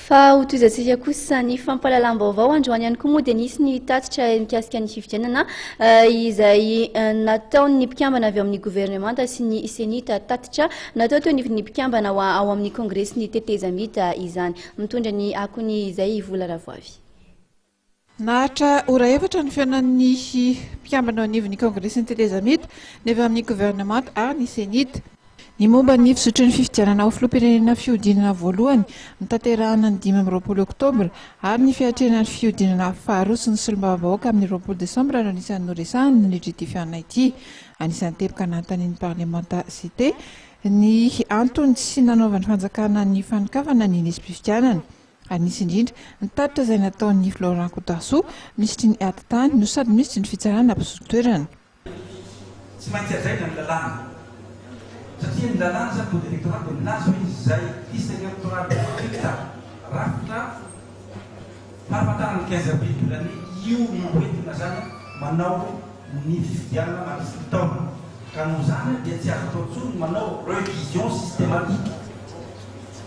Fa hotoizatsika kosa ny fampalalam-baovao androany ihany koa moa dia nisy ny tatitra mikasika ny fifidianana izay nataon'ny mpikambana avy amin'ny gouvernemanta sy ny senita tatitra natao teo ny mpikambana ao amin'ny kongresy ny tetezamita izany mitondra ny akony izay vola ravoavy. Nahatra ora efatra ny fiaonan'ny mpikambana ao anivon'ny kongresy ny tetezamita ny avy amin'ny gouvernemanta ary ny senita. Ny momba ny fisotry ny fifidianana ho filoham-pirenena fihodinana voalohany notanterahana ny 5 oktobra ary ny fiatrena ny fihodinana faharoa sy ny solombavavahoaka amin'ny 20 desambra no anisan'ny noresahany ny legitifiana ity. Anisan'ny teboka nanontanian'ny parlementasité ny antony sy nanaovan'ny fanjakana ny fanokafana ny nisy mpifidianana. Anisy indrindra ny tatitra izay nataon'ny Florent Coutasou misitry ny ati-tany no sady misitry ny fitsarana mpisotoerana. Tsy maintsy azaina ny lalàna. Satria ny lalàna zany code électoral dia minazy hoe izay liste électorale stricta rafitra fahafantarana 15 avril de l'année io no hoentina zany manao ny fifidianana mandritry ny taona. Ka noho zany dia tsy azo atao intsony manao révision systématique.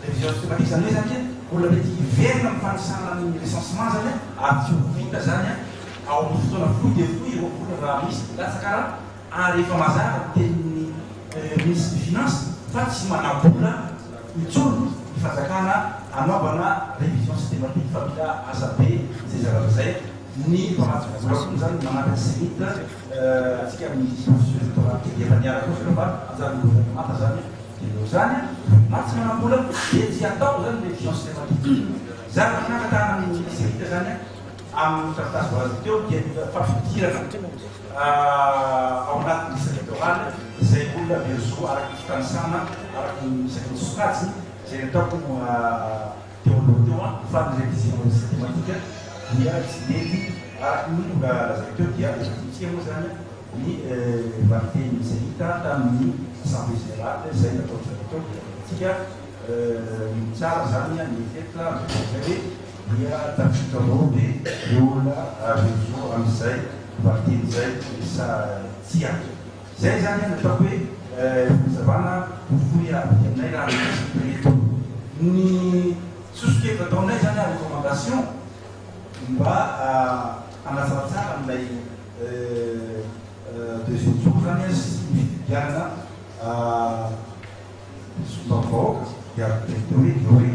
Révision systématique zany hoe zany olona mety hiverina amin'ny fanisana ny recensement zany ary tsy ho vita zany ao amin'ny fotoana fohy dia fohy roapolo raha misy latsaka raha ary efa mazava tenin'ny ministre des finances fa tsy manambola intsony ny fanjakana anaovana révision systématique fa mila asa be zay zavatra zay ny mpamatsy zany manapaka senita atsika amin'ny disposition électorale efa niaraka koa fa zany gouvernemanta zany dia zany na tsy manambola dia tsy atao zany révision systématique. Zavatra nankatahana amin'ny senita zany amin'ny trafitasy voalaza teo dia fafidirana ao anatin'ny liste électorale izay olona bezo araky fitanisana araky isaky ny sokatsiny zay ataoko teo aloha teo fa ny révision systématique dia tsy mety araky ny mba lazay teo dia efatitsika moa zany ny valideny senita tamin'ny assemblée générale zay natao teo tsika tsara zany ny feta zay dia tafitranao dia olona bezo amin'izay valideny zay isa tsia. Zay zany natao hoe fizavana hofohy aby aminay raha eto. Ny sosikevina ataonay zany recommandation mba hanatsaratsara amin'ilay deuxième tour zany sy fifidianana solombavavahoaka dia hoe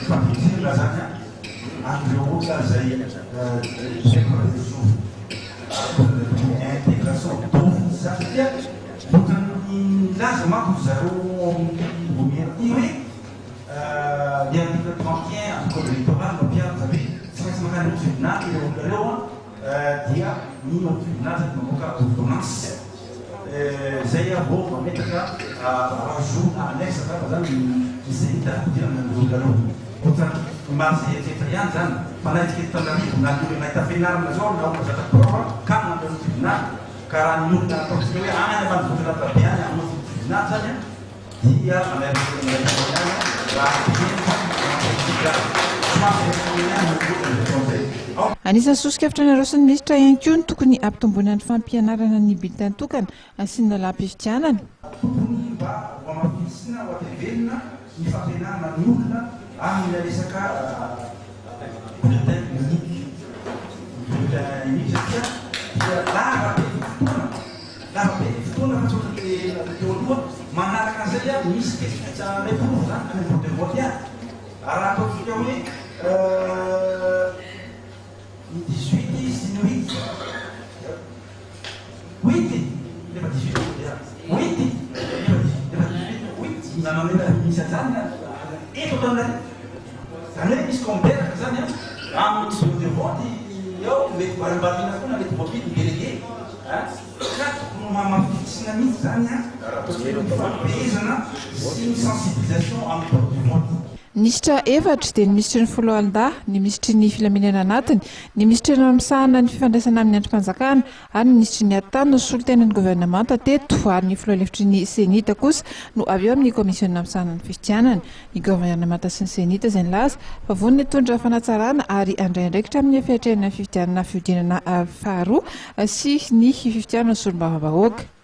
fampidirana zany an'ireo olona zay intégration satria ohatran'ny laza manko zareo governy hoe ny article 31 amin'ny code électoral mampiaro zany hoe tsy maintsy makany ao tribunal ireo olona reo dia ny ao tribunal zany mamoaka ordonnance zay avo mametaka rajout na annexe fa zany senita fidirana ny olona reo ohatrany marse efa ihany zany fanaitsika etanarivo na ny olona itafenarana zao na olona zataprova ka nandeo ny tribunal ka raha ny olona ataontsika hoe any ambanivohitra tabe any amin'ny tribunal zany dia Anisan'ny sosokevitra narosin'ny ministra ihany koa ny tokony ampitomboana ny fampianarana ny bulletin tokana sy ny lalam-pifidianana. Mba ho amafisina ho atevelona ny fampianarana ny olona amin'ny resaka bulletin unique. Bulletin unique satria dia lava be fotoana fa tsy ohatran'ny teo aloha manaraka an'izay misy kesitra reprouve zany any vote de vote any. Raha ataontsika hoe ny 18 sy ny 8 nefa 18 nanamena misy an'izany eto tanay zany hoe misy komberaka zany amin'ny bureau de vote ao mety mbarimbarina foana mety voapity ny délégué ka tokony mamafitsina mihitsy zany fampehezana sy ny sensibilisation amin'ny bureau de vote. Ministra efatra dia ny ministry ny foloalindahy, ny ministry ny filaminana anatiny, ny ministry ny misahana ny fifandraisana amin'ny androm-panjakana ary ny ministry ny ati-tany no solotenan'ny gouvernemanta teto ary ny filohalefitry ny senita kosa no avy eo amin'ny komisiona misahana ny fifidianana. Ny gouvernemanta sy ny senita izay nilaza fa vonona hitondra fanatsarana ary andraindraikitra amin'ny fiatrehana fifidianana fihodinana faharoa sy ny fifidianana solombavavahoaka.